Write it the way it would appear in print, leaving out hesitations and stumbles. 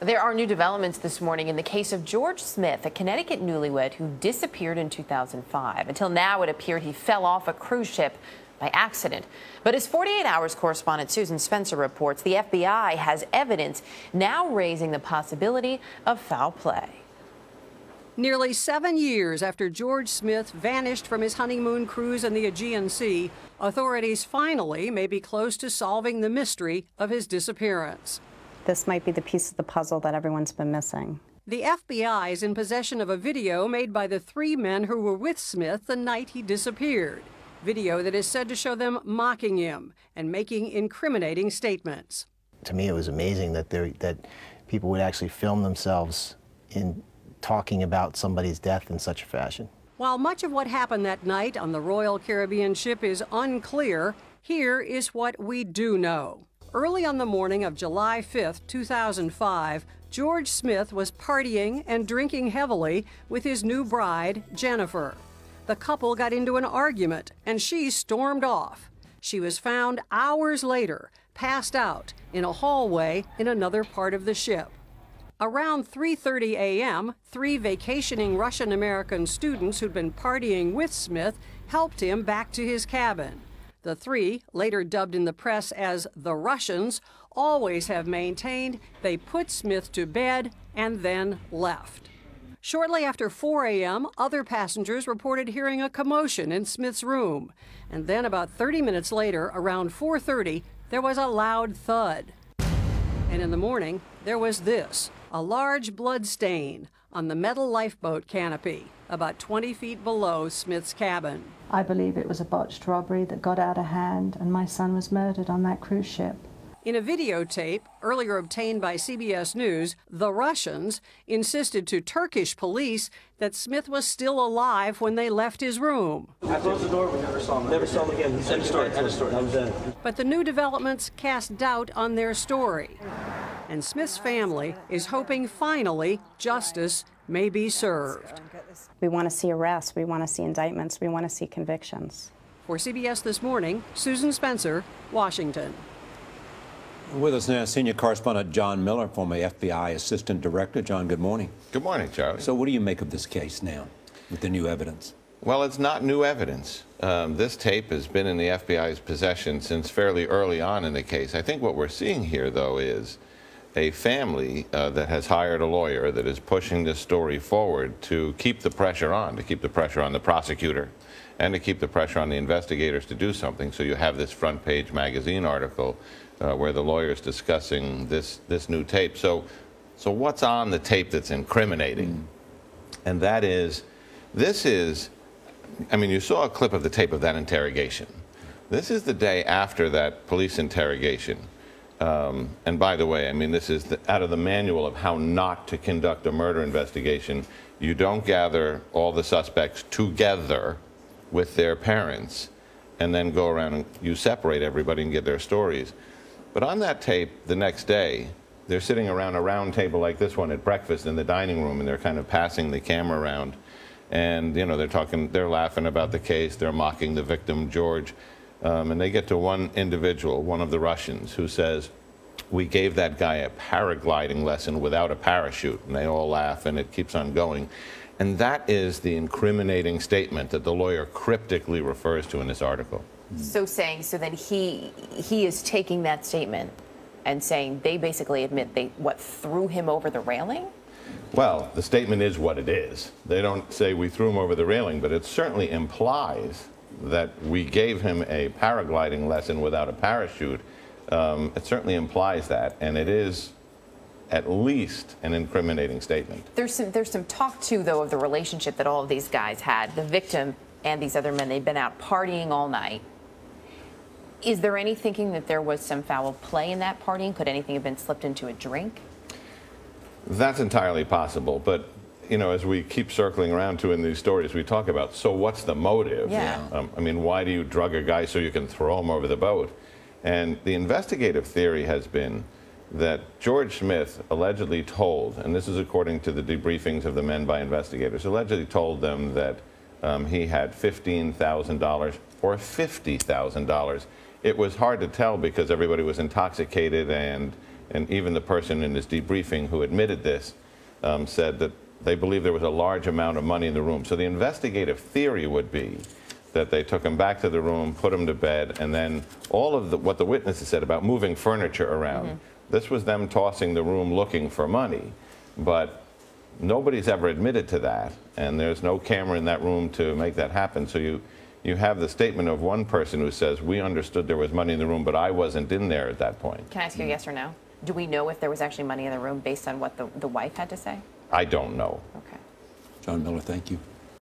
There are new developments this morning in the case of George Smith, a Connecticut newlywed who disappeared in 2005. Until now, it appeared he fell off a cruise ship by accident. But as 48 Hours correspondent Susan Spencer reports, the FBI has evidence now raising the possibility of foul play. Nearly 7 years after George Smith vanished from his honeymoon cruise in the Aegean Sea, authorities finally may be close to solving the mystery of his disappearance. This might be the piece of the puzzle that everyone's been missing. The FBI is in possession of a video made by the 3 men who were with Smith the night he disappeared. Video that is said to show them mocking him and making incriminating statements. To me, it was amazing that people would actually film themselves in talking about somebody's death in such a fashion. While much of what happened that night on the Royal Caribbean ship is unclear, here is what we do know. Early on the morning of July 5th, 2005, George Smith was partying and drinking heavily with his new bride, Jennifer. The couple got into an argument, and she stormed off. She was found hours later, passed out in a hallway in another part of the ship. Around 3:30 a.m., 3 vacationing Russian-American students who'd been partying with Smith helped him back to his cabin. The 3, later dubbed in the press as the Russians, always have maintained they put Smith to bed and then left. Shortly after 4 a.m., other passengers reported hearing a commotion in Smith's room. And then about 30 minutes later, around 4:30, there was a loud thud. And in the morning, there was this, a large blood stain on the metal lifeboat canopy, about 20 feet below Smith's cabin. I believe it was a botched robbery that got out of hand, and my son was murdered on that cruise ship. In a videotape earlier obtained by CBS News, the Russians insisted to Turkish police that Smith was still alive when they left his room. I closed the door, we never saw him. Never saw him again. He said the story. That was it. But the new developments cast doubt on their story. And Smith's family is hoping finally justice may be served. We want to see arrests, we want to see indictments, we want to see convictions. For CBS This Morning, Susan Spencer, Washington. With us now, senior correspondent John Miller, former FBI assistant director. John, good morning. Good morning, Charlie. So what do you make of this case now with the new evidence? Well, it's not new evidence. This tape has been in the FBI's possession since fairly early on in the case. I think what we're seeing here, though, is a family that has hired a lawyer that is pushing this story forward to keep the pressure on, the prosecutor, and to keep the pressure on the investigators to do something. So you have this front page magazine article where the lawyer is discussing this new tape. So what's on the tape that's incriminating? And that is, I mean, you saw a clip of the tape of that interrogation. This is the day after that police interrogation. And by the way, I mean, this is out of the manual of how not to conduct a murder investigation. You don't gather all the suspects together with their parents and then go around and you separate everybody and get their stories. But on that tape, the next day, they're sitting around a round table like this one at breakfast in the dining room, and they're kind of passing the camera around. And, you know, they're laughing about the case, they're mocking the victim, George. And they get to one individual, one of the Russians, who says, "We gave that guy a paragliding lesson without a parachute." And they all laugh, and it keeps on going. And that is the incriminating statement that the lawyer cryptically refers to in this article. So then he is taking that statement and saying they basically admit they threw him over the railing? Well, the statement is what it is. They don't say we threw him over the railing, but it certainly implies that we gave him a paragliding lesson without a parachute. It certainly implies that, and it is at least an incriminating statement. There's some talk, too, though, of the relationship that all of these guys had. The victim and these other men, they'd been out partying all night. Is there any thinking that there was some foul play in that partying? Could anything have been slipped into a drink? That's entirely possible, but you know, as we keep circling around to in these stories, we talk about, so what's the motive? Yeah. I mean, why do you drug a guy so you can throw him over the boat? And the investigative theory has been that George Smith allegedly told, and this is according to the debriefings of the men by investigators, allegedly told them that he had $15,000 or $50,000. It was hard to tell because everybody was intoxicated and And even the person in his debriefing who admitted this said that they believe there was a large amount of money in the room. So the investigative theory would be that they took him back to the room, put him to bed, and then all of what the witnesses said about moving furniture around, this was them tossing the room looking for money. But nobody's ever admitted to that, and there's no camera in that room to make that happen. So you have the statement of one person who says, we understood there was money in the room, but I wasn't in there at that point. Can I ask you yes or no? Do we know if there was actually money in the room based on what the wife had to say? I don't know. Okay. John Miller, thank you.